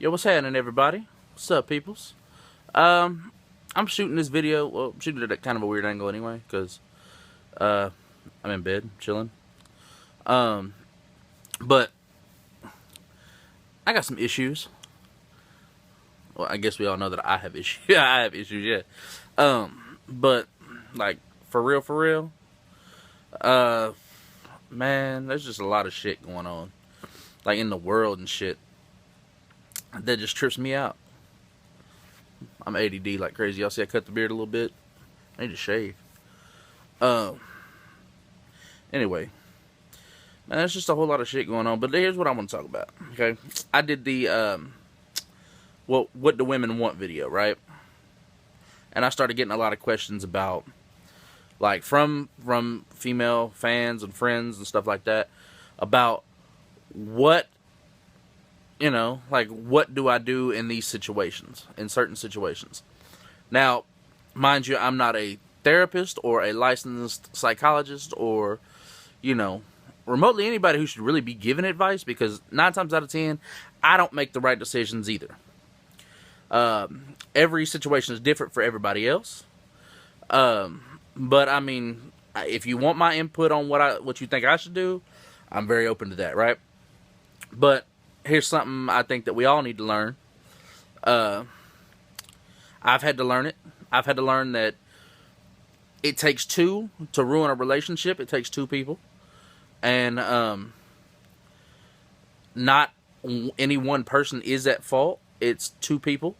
Yo, what's happening, everybody? What's up, peoples? I'm shooting this video. Well, I'm shooting it at kind of a weird angle anyway, because uh, I'm in bed chilling. Um, but I got some issues. Well, I guess we all know that I have issues. Yeah, I have issues. Yeah. But like for real. Uh, man, there's just a lot of shit going on, like in the world and shit, that just trips me out. I'm ADD like crazy. Y'all see I cut the beard a little bit. I need to shave. Uh, anyway, man, there's just a whole lot of shit going on. But here's what I want to talk about. Okay, I did the well, what do women want video, right? And I started getting a lot of questions about, like, from female fans and friends and stuff like that, about what, like, what do I do in these situations, in certain situations. Now, mind you, I'm not a therapist or a licensed psychologist or, remotely anybody who should really be giving advice, because 9 times out of 10, I don't make the right decisions either. Every situation is different for everybody else. But I mean, if you want my input on what you think I should do, I'm very open to that, right? But here's something I think that we all need to learn. I've had to learn it. I've had to learn that it takes two to ruin a relationship. It takes two people. And not any one person is at fault. It's two people.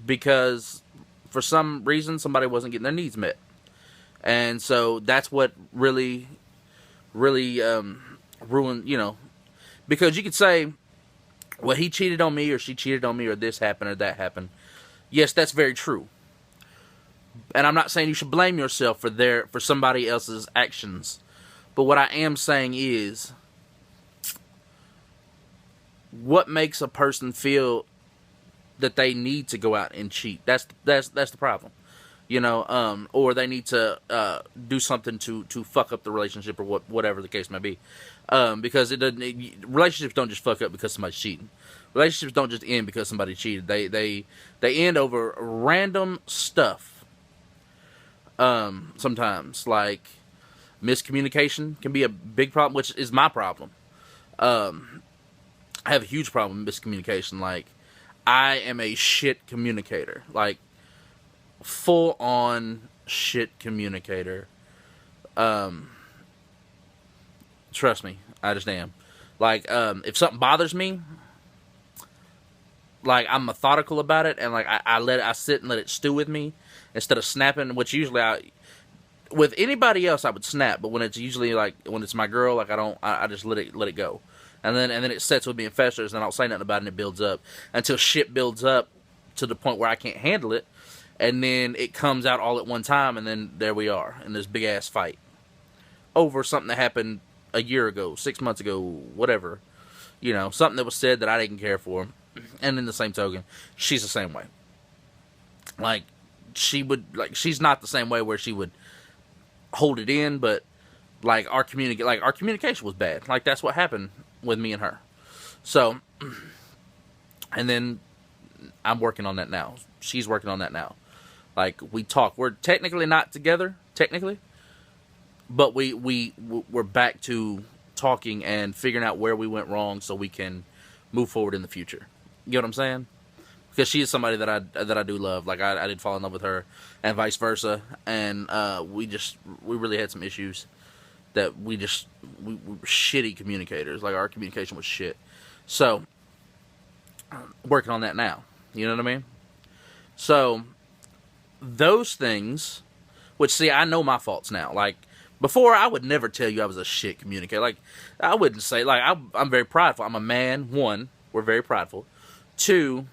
Because for some reason somebody wasn't getting their needs met. And so that's what really ruined, because you could say, well, he cheated on me or she cheated on me or this happened or that happened. Yes, that's very true. And I'm not saying you should blame yourself for somebody else's actions. But what I am saying is, what makes a person feel that they need to go out and cheat? That's the problem. Or they need to do something to fuck up the relationship or whatever the case may be. Because relationships don't just fuck up because somebody's cheating. Relationships don't just end because somebody cheated. They end over random stuff. Sometimes, like, miscommunication can be a big problem, which is my problem. I have a huge problem with miscommunication. Like, I am a shit communicator. Like, full on shit communicator. Trust me, I just am. Like, if something bothers me, like, I'm methodical about it, and like I sit and let it stew with me instead of snapping. Which usually with anybody else I would snap, but when it's usually like when it's my girl, like I just let it go, and then it sets with me and festers, and I don't say nothing about it, and it builds up until shit builds up to the point where I can't handle it. And then it comes out all at one time, and then there we are in this big ass fight over something that happened a year ago, 6 months ago, whatever. Something that was said that I didn't care for. And in the same token, she's the same way. Like, she's not the same way where she would hold it in, but like our communication was bad. Like, that's what happened with me and her. So, and then I'm working on that now. She's working on that now. Like, we talk. We're technically not together, but we're back to talking and figuring out where we went wrong so we can move forward in the future. You know what I'm saying? Because she is somebody that I do love. Like, I did fall in love with her, and vice versa. And we really had some issues that we were shitty communicators. Like, our communication was shit. So, working on that now. You know what I mean? So, those things, which, see, I know my faults now. Like, before, I would never tell you I was a shit communicator. Like, I wouldn't say, like, I'm very prideful. I'm a man. 1, we're very prideful. 2,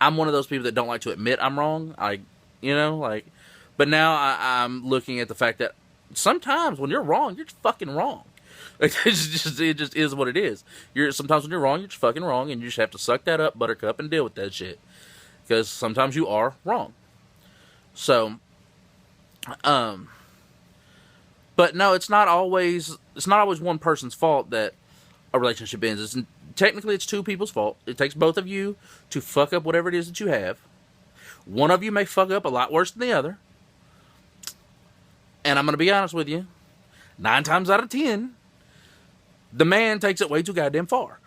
I'm one of those people that don't like to admit I'm wrong. But now I'm looking at the fact that sometimes when you're wrong, you're just fucking wrong. It just is what it is. Sometimes when you're wrong, you're just fucking wrong, and you just have to suck that up, buttercup, and deal with that shit. Because sometimes you are wrong. So, but no, it's not always one person's fault that a relationship ends. It's technically it's two people's fault. It takes both of you to fuck up whatever it is that you have. One of you may fuck up a lot worse than the other. And I'm going to be honest with you. 9 times out of 10, the man takes it way too goddamn far.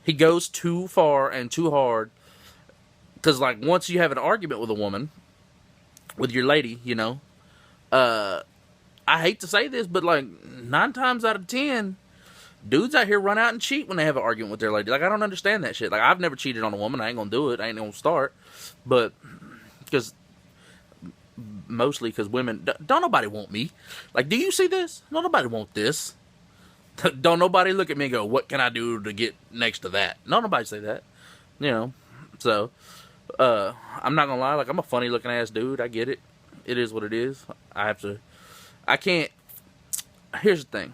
He goes too far and too hard. Because, like, once you have an argument with a woman, with your lady, you know, I hate to say this, but, like, 9 times out of 10, dudes out here run out and cheat when they have an argument with their lady. Like, I don't understand that shit. Like, I've never cheated on a woman. I ain't gonna do it. I ain't gonna start. But, because, mostly because women, don't nobody want me. Like, do you see this? Don't nobody want this. Don't nobody look at me and go, what can I do to get next to that? Don't nobody say that. You know, so, I'm not gonna lie. Like, I'm a funny looking ass dude. I get it. It is what it is. I can't, here's the thing.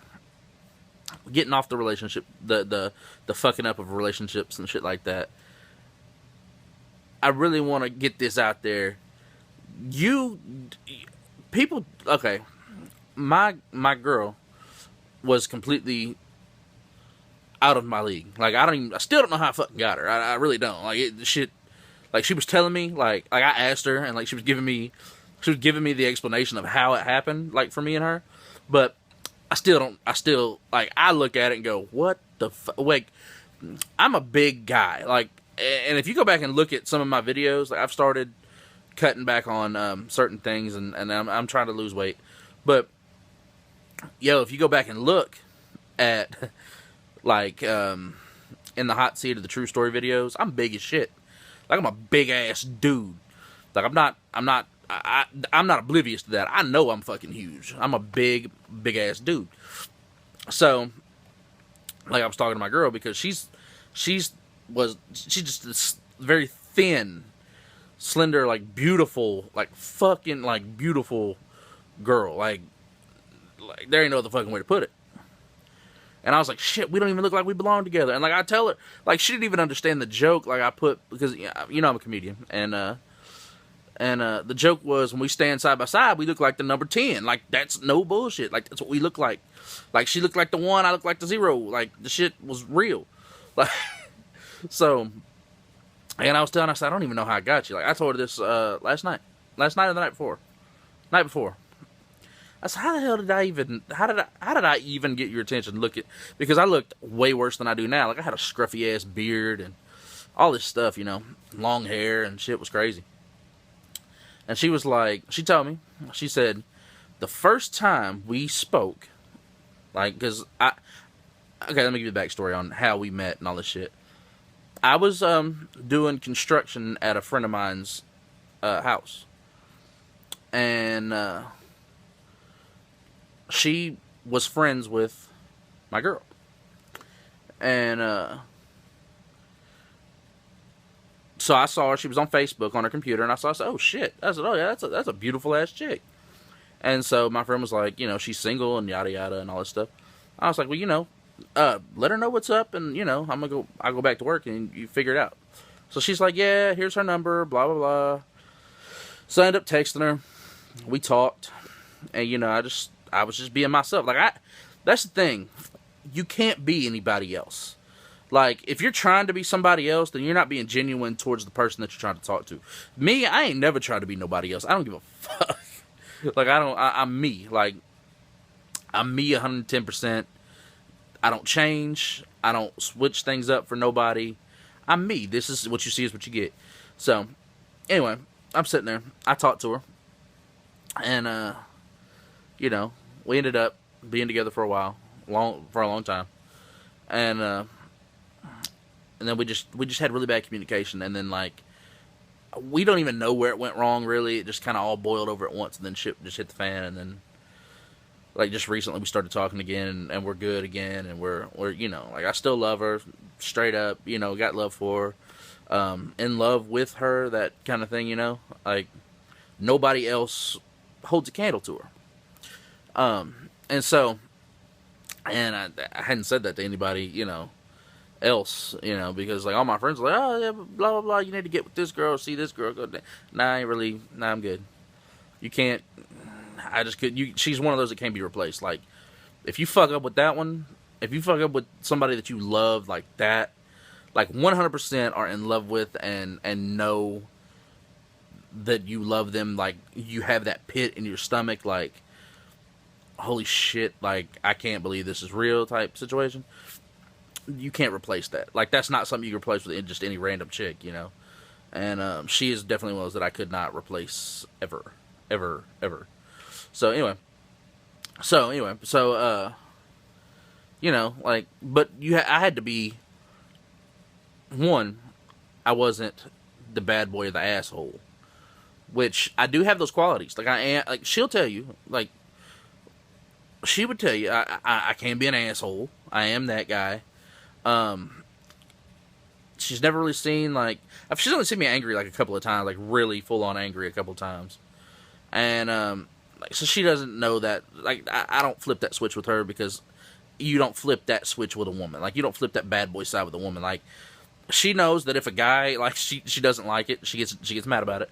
Getting off the relationship, the fucking up of relationships and shit like that. I really want to get this out there. People, okay, my girl was completely out of my league. Like, I still don't know how I fucking got her. I really don't. Like, shit, like, she was telling me, like I asked her, and, like, she was giving me the explanation of how it happened, like, for me and her, but I still, like, I look at it and go, what the fuck? Like, I'm a big guy, like, and if you go back and look at some of my videos, like, I've started cutting back on certain things, and I'm trying to lose weight, but, yo, if you go back and look at, like, in the hot seat of the true story videos, I'm big as shit. Like, I'm a big ass dude. Like, I'm not oblivious to that. I know I'm fucking huge. I'm a big ass dude. So, like, I was talking to my girl because she's just this very thin, slender, like, beautiful, like, fucking, like, beautiful girl. Like there ain't no other fucking way to put it. And I was like, shit, we don't even look like we belong together. And, like, I tell her, like, she didn't even understand the joke, like, I put, because, you know, I'm a comedian, and the joke was, when we stand side by side, we look like the number 10. Like, that's no bullshit. Like, that's what we look like. Like, she looked like the 1, I looked like the 0. Like, the shit was real. Like, so, and I was telling her, I said, I don't even know how I got you. Like, I told her this last night or the night before. Night before. I said, how the hell did I even get your attention? Because I looked way worse than I do now. Like, I had a scruffy ass beard and all this stuff, you know, long hair and shit was crazy. And she was like, she told me, she said, the first time we spoke, like, because okay, let me give you the backstory on how we met and all this shit. I was doing construction at a friend of mine's house. And she was friends with my girl. And so I saw her. She was on Facebook on her computer, and I said, oh shit. I said, oh yeah, that's a beautiful ass chick. And so my friend was like, you know, she's single and yada yada and all this stuff. I was like, well, you know, let her know what's up, and, you know, I'll go back to work and you figure it out. So she's like, yeah, here's her number, blah blah blah. So I ended up texting her. We talked, and, you know, I was just being myself. Like, that's the thing. You can't be anybody else. Like, if you're trying to be somebody else, then you're not being genuine towards the person that you're trying to talk to. Me, I ain't never tried to be nobody else. I don't give a fuck. Like, I'm me. Like, I'm me 110%. I don't change. I don't switch things up for nobody. I'm me. This is what you see is what you get. So, anyway, I'm sitting there. I talked to her. And, you know, we ended up being together for a while. For a long time. And then we just had really bad communication, and then, like, we don't even know where it went wrong, really. It just kind of all boiled over at once, and then shit just hit the fan, and then, like, just recently we started talking again, and we're good again, and we're you know, like, I still love her, straight up, you know, got love for her, in love with her, that kind of thing, you know, like, nobody else holds a candle to her, and so, and I hadn't said that to anybody, you know, else, you know, because, like, all my friends were like, oh yeah, blah blah blah, you need to get with this girl, see this girl, go down. I'm good. You can't, I just could, she's one of those that can't be replaced. Like, if you fuck up with that one, if you fuck up with somebody that you love like that, like 100% are in love with and know that you love them, like you have that pit in your stomach, like holy shit, like I can't believe this is real type situation. You can't replace that. Like that's not something you can replace with just any random chick, you know. And she is definitely one of those that I could not replace ever, ever, ever. So anyway, you know, like, but I had to be one. I wasn't the bad boy or the asshole, which I do have those qualities. Like I am, like she'll tell you, like she would tell you, I can be an asshole. I am that guy. She's never really seen like she's only seen me angry like a couple of times, like really full on angry a couple of times, and like so she doesn't know that like I don't flip that switch with her because you don't flip that switch with a woman. Like you don't flip that bad boy side with a woman. Like she knows that if a guy like she doesn't like it, she gets mad about it.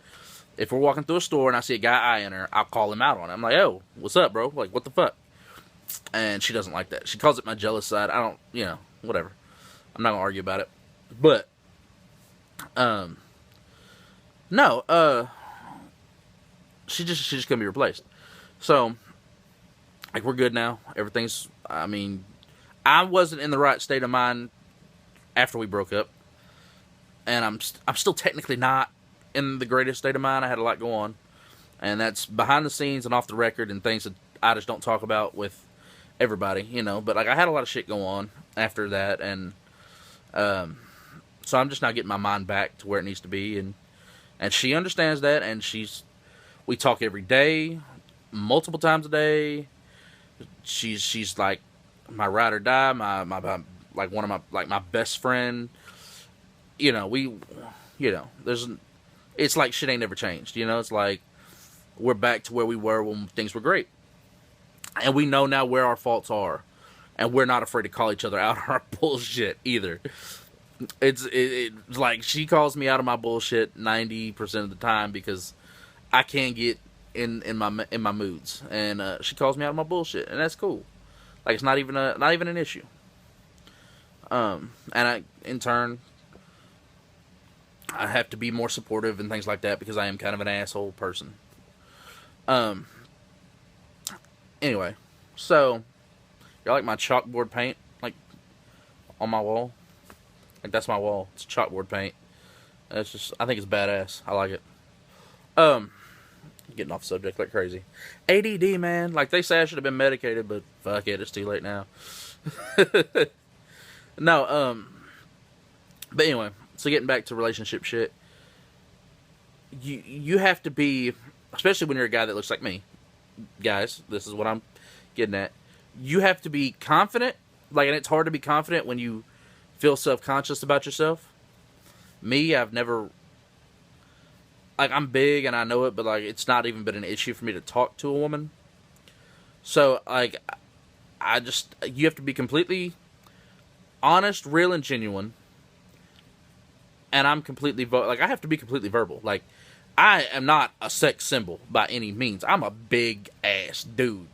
If we're walking through a store and I see a guy eyeing her, I'll call him out on it. I'm like, oh, what's up, bro? Like what the fuck? And she doesn't like that. She calls it my jealous side. I don't, you know, whatever. I'm not gonna argue about it. But, no, she's just gonna be replaced. So, like, we're good now. Everything's, I mean, I wasn't in the right state of mind after we broke up. And I'm still technically not in the greatest state of mind. I had a lot go on. And that's behind the scenes and off the record and things that I just don't talk about with everybody, you know. But, like, I had a lot of shit go on after that. And, so I'm just not getting my mind back to where it needs to be, and she understands that, and we talk every day, multiple times a day. She's like my ride or die, my like one of my like my best friend. You know, it's like shit ain't never changed. You know, it's like we're back to where we were when things were great, and we know now where our faults are, and we're not afraid to call each other out on our bullshit either. It's like she calls me out of my bullshit 90% of the time because I can't get in my moods, and she calls me out of my bullshit, and that's cool. Like it's not even an issue. And in turn, I have to be more supportive and things like that because I am kind of an asshole person. Anyway, so y'all like my chalkboard paint like on my wall? Like that's my wall. It's chalkboard paint. It's just I think it's badass. I like it. Getting off subject like crazy. ADD, man. Like they say I should have been medicated, but fuck it, it's too late now. No, but anyway, so getting back to relationship shit. You have to be, especially when you're a guy that looks like me. Guys, this is what I'm getting at. You have to be confident. Like, and it's hard to be confident when you feel self-conscious about yourself. Me, I've never, like, I'm big and I know it, but, like, it's not even been an issue for me to talk to a woman. So, like, you have to be completely honest, real, and genuine. And I'm completely, I have to be completely verbal. Like, I am not a sex symbol by any means. I'm a big-ass dude.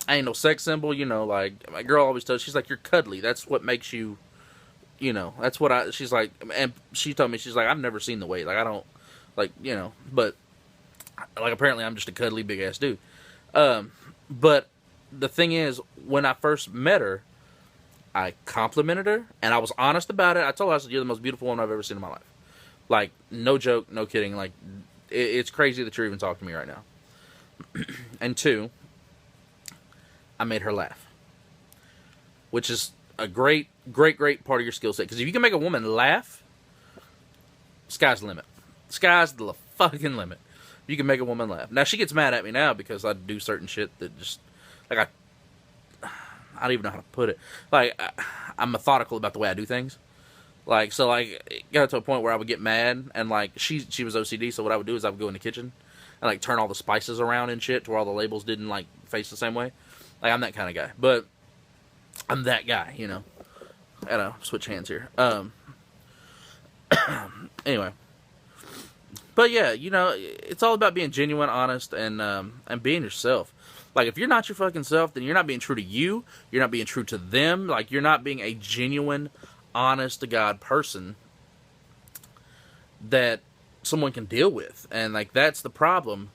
I ain't no sex symbol, you know, like, my girl always tells, she's like, you're cuddly. That's what makes you, you know, that's what she's like, and she told me, she's like, I've never seen the weight, like, I don't, like, you know, but, like, apparently I'm just a cuddly, big-ass dude, but the thing is, when I first met her, I complimented her, and I was honest about it. I told her, I said, you're the most beautiful woman I've ever seen in my life, like, no joke, no kidding, like, it's crazy that you're even talking to me right now, and two, I made her laugh, which is a great part of your skill set. Because if you can make a woman laugh, sky's the limit. Sky's the fucking limit. You can make a woman laugh. Now, she gets mad at me now because I do certain shit that just, like, I don't even know how to put it. Like, I'm methodical about the way I do things. Like, so, like, it got to a point where I would get mad, and, like, she was OCD, so what I would do is I would go in the kitchen and, like, turn all the spices around and shit to where all the labels didn't, like, face the same way. Like, I'm that kind of guy. But I'm that guy, you know. I gotta switch hands here. Anyway. But yeah, you know, it's all about being genuine, honest, and being yourself. Like, if you're not your fucking self, then you're not being true to you. You're not being true to them. Like, you're not being a genuine, honest to God person that someone can deal with. And like that's the problem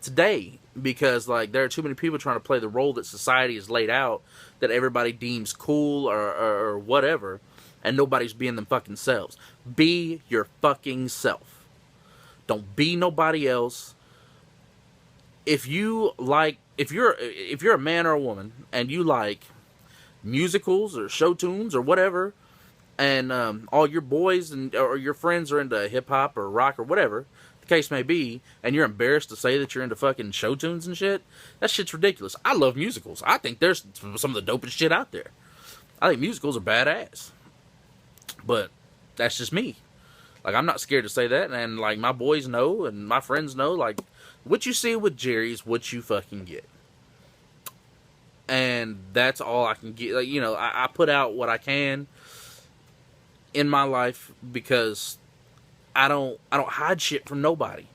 today, because like there are too many people trying to play the role that society has laid out, that everybody deems cool or whatever, and nobody's being them fucking selves. Be your fucking self. Don't be nobody else. If you're a man or a woman and you like musicals or show tunes or whatever, and all your boys or your friends are into hip hop or rock or whatever the case may be, and you're embarrassed to say that you're into fucking show tunes and shit, that shit's ridiculous. I love musicals. I think there's some of the dopest shit out there. I think musicals are badass. But that's just me. Like, I'm not scared to say that, and like my boys know and my friends know, like, what you see with Jerry's what you fucking get. And that's all I can get. Like, you know, I put out what I can in my life, because I don't hide shit from nobody.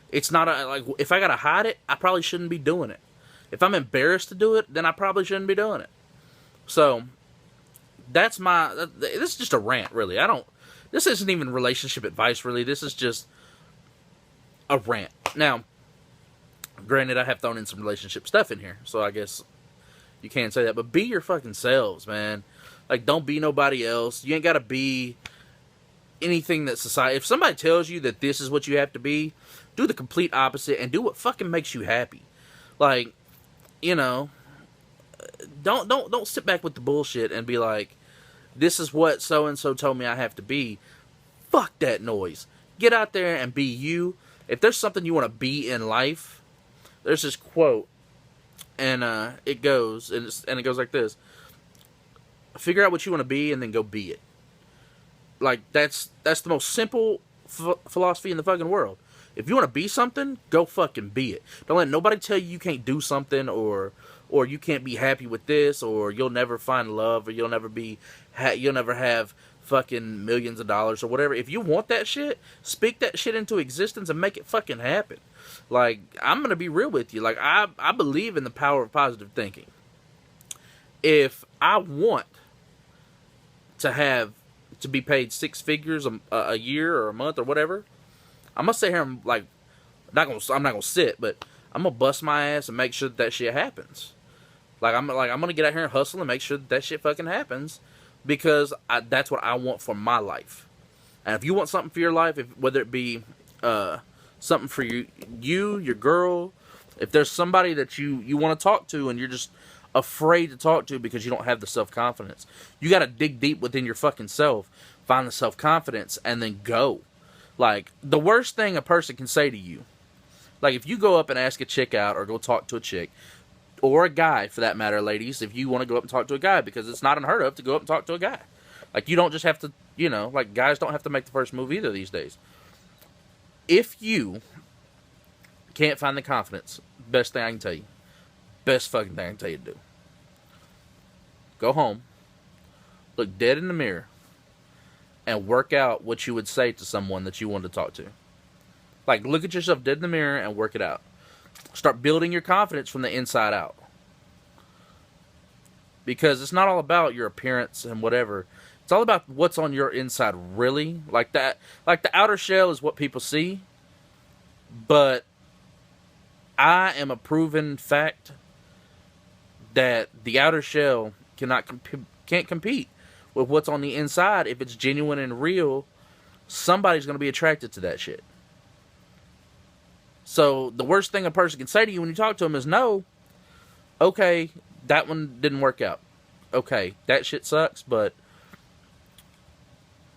It's not like, if I gotta hide it, I probably shouldn't be doing it. If I'm embarrassed to do it, then I probably shouldn't be doing it. So this is just a rant, really. This isn't even relationship advice, really. This is just a rant. Now, granted, I have thrown in some relationship stuff in here, so I guess you can't say that. But be your fucking selves, man. Like, don't be nobody else. You ain't gotta be anything that society... If somebody tells you that this is what you have to be, do the complete opposite and do what fucking makes you happy. Like, you know, don't sit back with the bullshit and be like, this is what so-and-so told me I have to be. Fuck that noise. Get out there and be you. If there's something you want to be in life, there's this quote, and it goes like this: figure out what you want to be and then go be it. Like, that's the most simple philosophy in the fucking world. If you want to be something, go fucking be it. Don't let nobody tell you can't do something, or you can't be happy with this, or you'll never find love, or you'll never have fucking millions of dollars or whatever. If you want that shit, speak that shit into existence and make it fucking happen. Like, I'm gonna be real with you. Like, I believe in the power of positive thinking. If I want to be paid six figures a year or a month or whatever, I'm gonna sit here and, like, I'm not gonna sit, but I'm gonna bust my ass and make sure that shit happens. I'm gonna get out here and hustle and make sure that shit fucking happens, because that's what I want for my life. And if you want something for your life, whether it be something for you, your girl, if there's somebody that you want to talk to and you're just afraid to talk to because you don't have the self-confidence, you got to dig deep within your fucking self, find the self-confidence, and then go. Like, the worst thing a person can say to you, like, if you go up and ask a chick out or go talk to a chick, or a guy for that matter, ladies, if you want to go up and talk to a guy, because it's not unheard of to go up and talk to a guy. Like, you don't just have to, like, guys don't have to make the first move either these days. If you can't find the confidence, best thing I can tell you, best fucking thing I can tell you to do, go home, look dead in the mirror, and work out what you would say to someone that you wanted to talk to. Like, look at yourself dead in the mirror and work it out. Start building your confidence from the inside out. Because it's not all about your appearance and whatever. It's all about what's on your inside, really. Like that. Like, the outer shell is what people see. But I am a proven fact that the outer shell can't compete with what's on the inside. If it's genuine and real, somebody's going to be attracted to that shit. So the worst thing a person can say to you when you talk to them is, no, okay, that one didn't work out. Okay, that shit sucks, but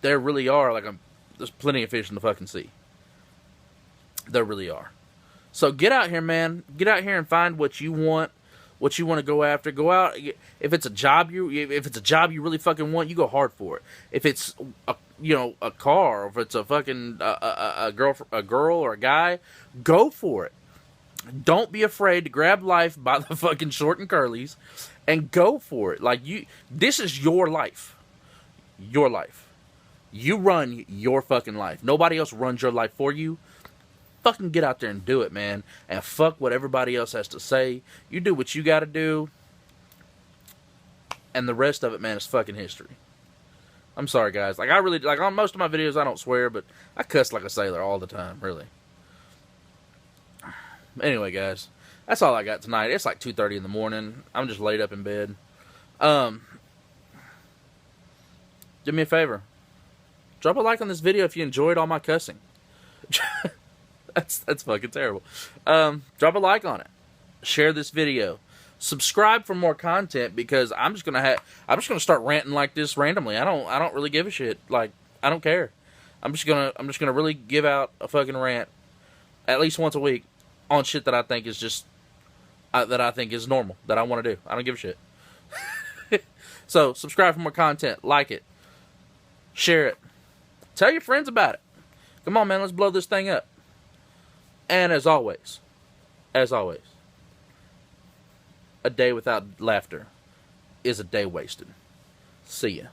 there really are, there's plenty of fish in the fucking sea. There really are. So get out here, man. Get out here and find what you want to go after. Go out. If it's a job you really fucking want, you go hard for it. If it's a car, or if it's a fucking a girl or a guy, go for it. Don't be afraid to grab life by the fucking short and curlies and go for it. Like, this is your life. Your life. You run your fucking life. Nobody else runs your life for you. Fucking get out there and do it, man. And fuck what everybody else has to say. You do what you gotta do. And the rest of it, man, is fucking history. I'm sorry, guys. Like, I really, like, on most of my videos, I don't swear, but I cuss like a sailor all the time, really. Anyway, guys, that's all I got tonight. It's like 2:30 in the morning. I'm just laid up in bed. Do me a favor. Drop a like on this video if you enjoyed all my cussing. That's fucking terrible. Drop a like on it. Share this video. Subscribe for more content, because I'm just gonna start ranting like this randomly. I don't really give a shit. Like, I don't care. I'm just gonna really give out a fucking rant at least once a week on shit that I think is just that I think is normal, that I want to do. I don't give a shit. So subscribe for more content. Like it. Share it. Tell your friends about it. Come on, man. Let's blow this thing up. And as always, a day without laughter is a day wasted. See ya.